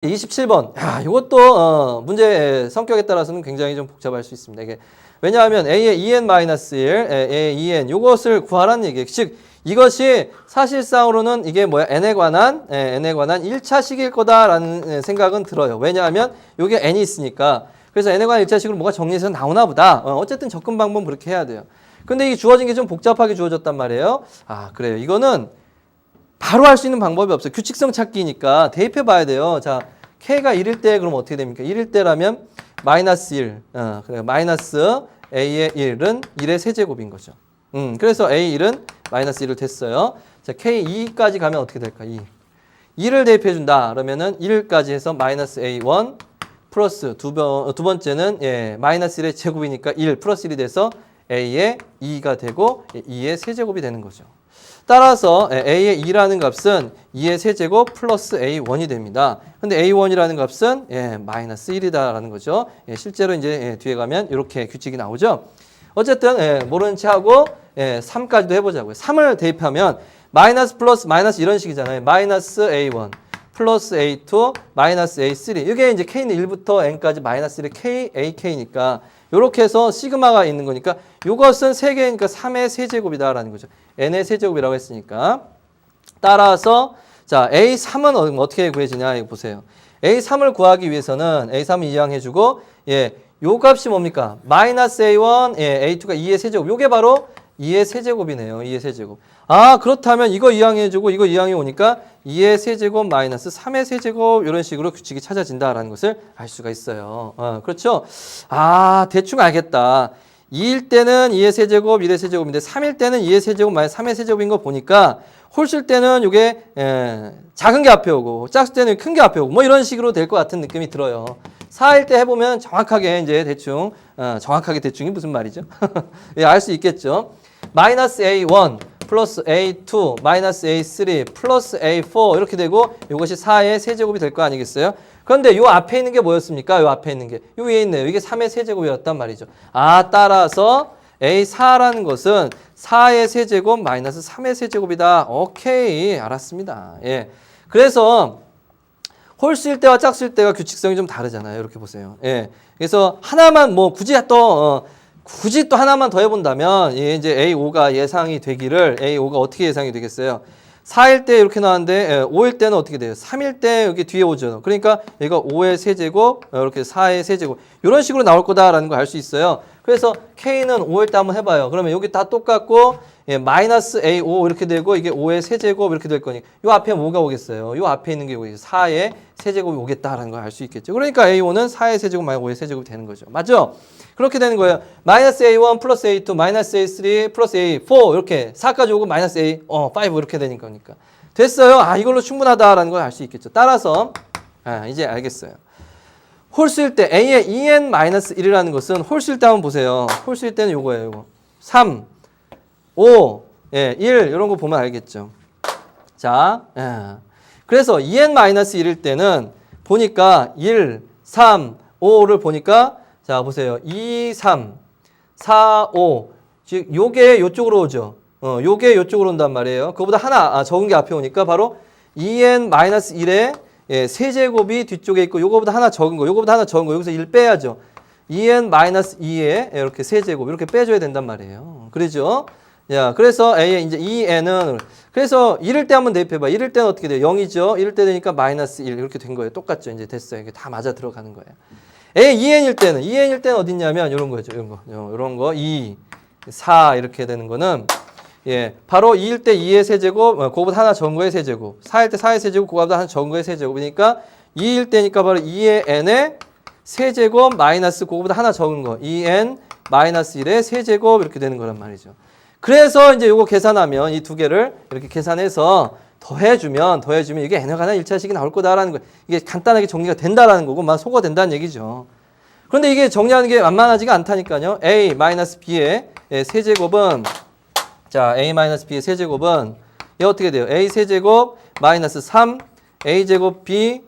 27번. 야, 이것도 문제 성격에 따라서는 굉장히 좀 복잡할 수 있습니다. 이게 왜냐하면 a의 2n-1, a의 2n 이것을 구하라는 얘기예요. 즉 이것이 사실상으로는 이게 뭐야? n에 관한 1차식일 거다라는 생각은 들어요. 왜냐하면 이게 n이 있으니까. 그래서 n에 관한 1차식으로 뭐가 정리해서 나오나 보다. 어쨌든 접근 방법은 그렇게 해야 돼요. 근데 이게 주어진 게 좀 복잡하게 주어졌단 말이에요. 아, 그래요. 이거는 바로 할 수 있는 방법이 없어요. 규칙성 찾기니까 대입해 봐야 돼요. 자, k가 1일 때 그럼 어떻게 됩니까? 1일 때라면 마이너스 1. 그래 마이너스 a의 1은 1의 세제곱인 거죠. 그래서 a1은 마이너스 1을 됐어요. 자, k2까지 가면 어떻게 될까? 2. 2를 대입해 준다. 그러면은 1까지 해서 마이너스 a1 플러스 두 번째는 마이너스 1의 제곱이니까 1 플러스 1이 돼서 a의 2가 되고 2의 세제곱이 되는 거죠. 따라서 a의 2라는 값은 2의 세제곱 플러스 a1이 됩니다. 근데 a1이라는 값은 마이너스 1이다라는 거죠. 실제로 이제 뒤에 가면 이렇게 규칙이 나오죠. 어쨌든 모르는 채 하고 3까지도 해보자고요. 3을 대입하면 마이너스 플러스 마이너스 이런 식이잖아요. 마이너스 a1 플러스 a2 마이너스 a3 이게 이제 k는 1부터 n까지 마이너스 1의 k, ak니까 이렇게 해서 시그마가 있는 거니까 이것은 3개니까 3의 세제곱이다라는 거죠. n의 세제곱이라고 했으니까. 따라서 자 a3은 어떻게 구해지냐 이거 보세요. a3을 구하기 위해서는 a3을 이항해주고 요 값이 뭡니까? 마이너스 a1, a2가 2의 세제곱. 요게 바로 2의 세제곱이네요. 2의 세제곱. 아 그렇다면 이거 이항해주고 이거 이항해 오니까 2의 세제곱 마이너스 3의 세제곱 이런 식으로 규칙이 찾아진다라는 것을 알 수가 있어요. 그렇죠? 아 대충 알겠다. 2일 때는 2의 세제곱 1의 세제곱인데 3일 때는 2의 세제곱 마이너스 3의 세제곱인 거 보니까 홀수일 때는 이게 작은 게 앞에 오고 짝수 때는 큰 게 앞에 오고 뭐 이런 식으로 될 것 같은 느낌이 들어요. 4일 때 해보면 정확하게 이제 대충 정확하게 대충이 무슨 말이죠? 알 수 있겠죠. 마이너스 a1 플러스 a2 마이너스 a3 플러스 a4 이렇게 되고 이것이 4의 세제곱이 될 거 아니겠어요? 그런데 요 앞에 있는 게 뭐였습니까? 요 앞에 있는 게 요 위에 있네요. 이게 3의 세제곱이었단 말이죠. 아 따라서 a4라는 것은 4의 세제곱 마이너스 3의 세제곱이다. 오케이 알았습니다. 그래서 홀수일 때와 짝수일 때가 규칙성이 좀 다르잖아요. 이렇게 보세요. 그래서 하나만 뭐 굳이 또 하나만 더 해본다면 이제 A5가 예상이 되기를 A5가 어떻게 예상이 되겠어요? 4일 때 이렇게 나왔는데 5일 때는 어떻게 돼요? 3일 때 여기 뒤에 오죠. 그러니까 이거 5의 세제곱 이렇게 4의 세제곱 이런 식으로 나올 거다라는 걸 알 수 있어요. 그래서 K는 5일 때 한번 해봐요. 그러면 여기 다 똑같고 마이너스 A5 이렇게 되고 이게 5의 세제곱 이렇게 될 거니까 요 앞에 뭐가 오겠어요? 요 앞에 있는 게 4의 세제곱이 오겠다라는 걸 알 수 있겠죠. 그러니까 A5는 4의 세제곱 마이너스 5의 세제곱이 되는 거죠. 맞죠? 그렇게 되는 거예요. 마이너스 A1 플러스 A2 마이너스 A3 플러스 A4 이렇게 4까지 오고 마이너스 A 5 이렇게 되는 거니까 됐어요. 아 이걸로 충분하다라는 걸 알 수 있겠죠. 따라서 이제 알겠어요. 홀수일 때 A의 2n-1이라는 것은 홀수일 때 한번 보세요. 홀수일 때는 요거예요. 요거. 3, 5, 1 이런 거 보면 알겠죠. 자, 그래서 2n-1일 때는 보니까 1, 3, 5를 보니까 자 보세요. 2, 3, 4, 5 즉 요게 요쪽으로 오죠. 요게 요쪽으로 온단 말이에요. 그거보다 하나 적은 게 앞에 오니까 바로 2n-1의 세제곱이 뒤쪽에 있고 요거보다 하나 적은 거 요거보다 하나 적은 거 여기서 1 빼야죠. 2n-2의 이렇게 세제곱 이렇게 빼줘야 된단 말이에요. 그러죠? 야, 그래서 A의 이제 2n은 그래서 1일 때 한번 대입해봐. 1일 때는 어떻게 돼요? 0이죠. 1일 때 되니까 마이너스 1 이렇게 된 거예요. 똑같죠. 이제 됐어요. 이게 다 맞아 들어가는 거예요. A 2n일 때는 어디 있냐면 이런 거죠. 이런 거 2, 4 이렇게 되는 거는 바로 2일 때 2의 세제곱, 그거보다 하나 적은 거의 세제곱. 4일 때 4의 세제곱, 그거보다 하나 적은 거의 세제곱이니까 2일 때니까 바로 2의 n의 세제곱 마이너스 그거보다 하나 적은 거 2n 마이너스 1의 세제곱 이렇게 되는 거란 말이죠. 그래서 이제 요거 계산하면 이 두 개를 이렇게 계산해서 더해주면 이게 n에 관한 1차식이 나올 거다라는 거 이게 간단하게 정리가 된다라는 거고 막 소거가 된다는 얘기죠. 그런데 이게 정리하는 게 만만하지가 않다니까요. a-b의 세제곱은 자 a-b의 세제곱은 얘 어떻게 돼요? a 세제곱 마이너스 3 a 제곱 b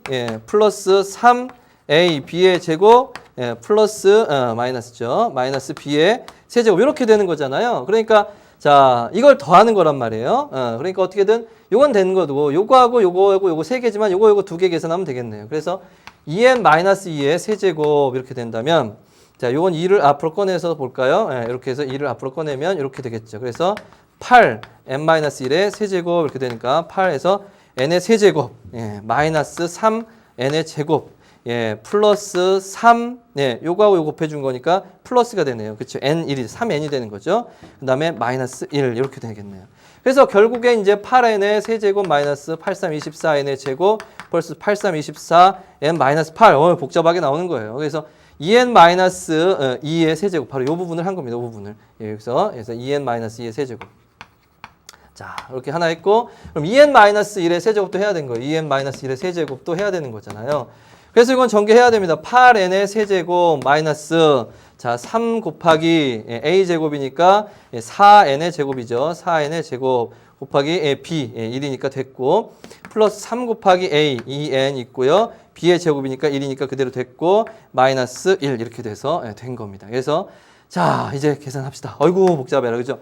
플러스 3 a b의 제곱 플러스 마이너스죠. 마이너스 b의 세제곱 이렇게 되는 거잖아요. 그러니까 자 이걸 더하는 거란 말이에요. 그러니까 어떻게든 요건 되는 거고 요거하고 요거하고 요거 세 개지만 요거 두 개 계산하면 되겠네요. 그래서 2n-2의 세제곱 이렇게 된다면 자, 요건 2를 앞으로 꺼내서 볼까요? 예, 이렇게 해서 2를 앞으로 꺼내면 이렇게 되겠죠. 그래서 8n-1의 세제곱 이렇게 되니까 8에서 n의 세제곱 예, 마이너스 3n의 제곱 예, 플러스 3 예, 요거하고 요거 곱해준 거니까 플러스가 되네요. 그렇죠? n1이 3n이 되는 거죠. 그 다음에 마이너스 1 이렇게 되겠네요. 그래서 결국에 이제 8n의 세제곱 마이너스 8324n의 제곱 플러스 8324n 마이너스 8 복잡하게 나오는 거예요. 그래서 2n-2의 세제곱 바로 이 부분을 한 겁니다. 이 부분을 예, 그래서 2n-2의 세제곱 자 이렇게 하나 있고 그럼 2n-1의 세제곱도 해야 되는 거예요. 2n-1의 세제곱도 해야 되는 거잖아요. 그래서 이건 전개해야 됩니다. 8n의 세제곱 마이너스 자 3 곱하기 a제곱이니까 4n의 제곱이죠. 4n의 제곱 곱하기 b 1이니까 됐고 플러스 3 곱하기 a 2n 있고요. b의 제곱이니까 1이니까 그대로 됐고 마이너스 1 이렇게 돼서 된 겁니다. 그래서 자 이제 계산합시다. 어이구 복잡해라 그죠?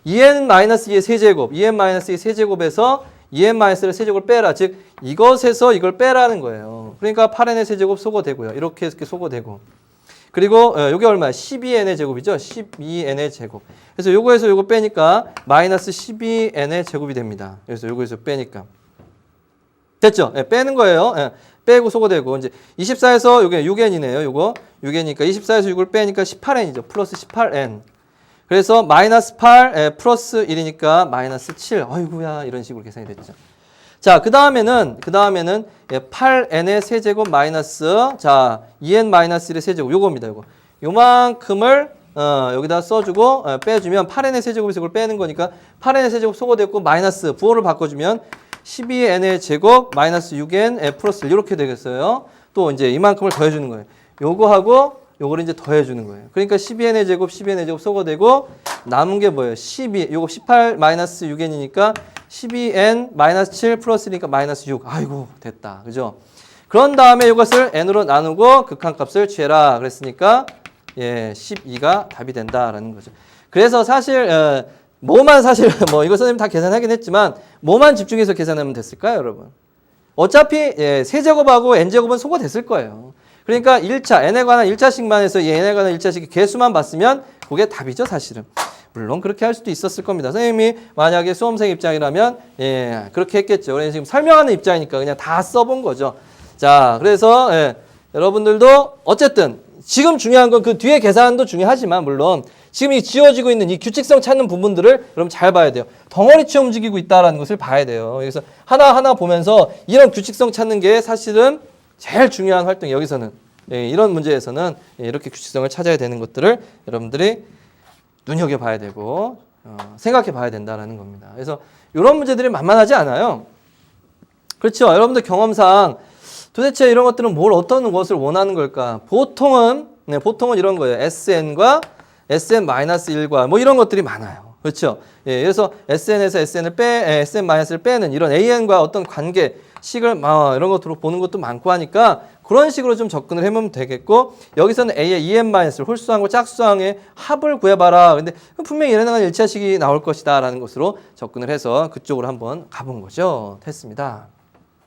2n-2의 세제곱 2n-2의 세제곱에서 2n-의 세제곱을 빼라. 즉 이것에서 이걸 빼라는 거예요. 그러니까 8n의 세제곱 소거되고요. 이렇게 소거되고 그리고 요게 얼마야? 12n의 제곱이죠. 12n의 제곱. 그래서 요거에서 요거 빼니까 마이너스 12n의 제곱이 됩니다. 그래서 요거에서 빼니까 됐죠? 예, 빼는 거예요. 예, 빼고 소거되고 이제 24에서 요게 6n이네요. 요거 6n이니까 24에서 6을 빼니까 18n이죠. 플러스 18n. 그래서 마이너스 8 플러스 1이니까 마이너스 7. 어이구야 이런 식으로 계산이 됐죠. 자, 그 다음에는 8n의 세제곱 마이너스 자 2n-1의 세제곱 요겁니다. 요거 요만큼을 여기다 써주고 빼주면 8n의 세제곱에서 이걸 빼는 거니까 8n의 세제곱 소거됐고 마이너스 부호를 바꿔주면 12n의 제곱 마이너스 6n 플러스 1 이렇게 되겠어요. 또 이제 이만큼을 더해주는 거예요. 요거하고 요거를 이제 더해주는 거예요. 그러니까 12n의 제곱, 12n의 제곱 소거되고 남은 게 뭐예요? 12, 요거 18 마이너스 6n이니까 12n 마이너스 7 플러스니까 마이너스 6. 아이고 됐다. 그죠? 그런 다음에 이것을 n으로 나누고 극한값을 취해라. 그랬으니까 예, 12가 답이 된다라는 거죠. 그래서 사실 뭐만 사실 뭐 이거 선생님 다 계산하긴 했지만 뭐만 집중해서 계산하면 됐을까요, 여러분? 어차피 예, 세제곱하고 n제곱은 소거됐을 거예요. 그러니까 1차, n에 관한 1차식만 해서 n에 관한 1차식 개수만 봤으면 그게 답이죠, 사실은. 물론 그렇게 할 수도 있었을 겁니다. 선생님이 만약에 수험생 입장이라면 예, 그렇게 했겠죠. 그래서 지금 설명하는 입장이니까 그냥 다 써본 거죠. 자, 그래서 예, 여러분들도 어쨌든 지금 중요한 건 그 뒤에 계산도 중요하지만 물론 지금 이 지워지고 있는 이 규칙성 찾는 부분들을 여러분 잘 봐야 돼요. 덩어리치 움직이고 있다는 것을 봐야 돼요. 그래서 하나하나 보면서 이런 규칙성 찾는 게 사실은 제일 중요한 활동이 여기서는 예, 이런 문제에서는 예, 이렇게 규칙성을 찾아야 되는 것들을 여러분들이 눈여겨봐야 되고 생각해 봐야 된다는 겁니다. 그래서 이런 문제들이 만만하지 않아요. 그렇죠. 여러분들 경험상 도대체 이런 것들은 어떤 것을 원하는 걸까? 보통은 이런 거예요. SN과 SN-1과 뭐 이런 것들이 많아요. 그렇죠. 예, 그래서 SN에서 SN-를 빼는 이런 AN과 어떤 관계, 식을 이런 것으로 보는 것도 많고 하니까 그런 식으로 좀 접근을 해보면 되겠고 여기서는 A의 EN-를 홀수항과 짝수항의 합을 구해봐라. 근데 분명히 얘네 나간 1차식이 나올 것이다 라는 것으로 접근을 해서 그쪽으로 한번 가본 거죠. 됐습니다.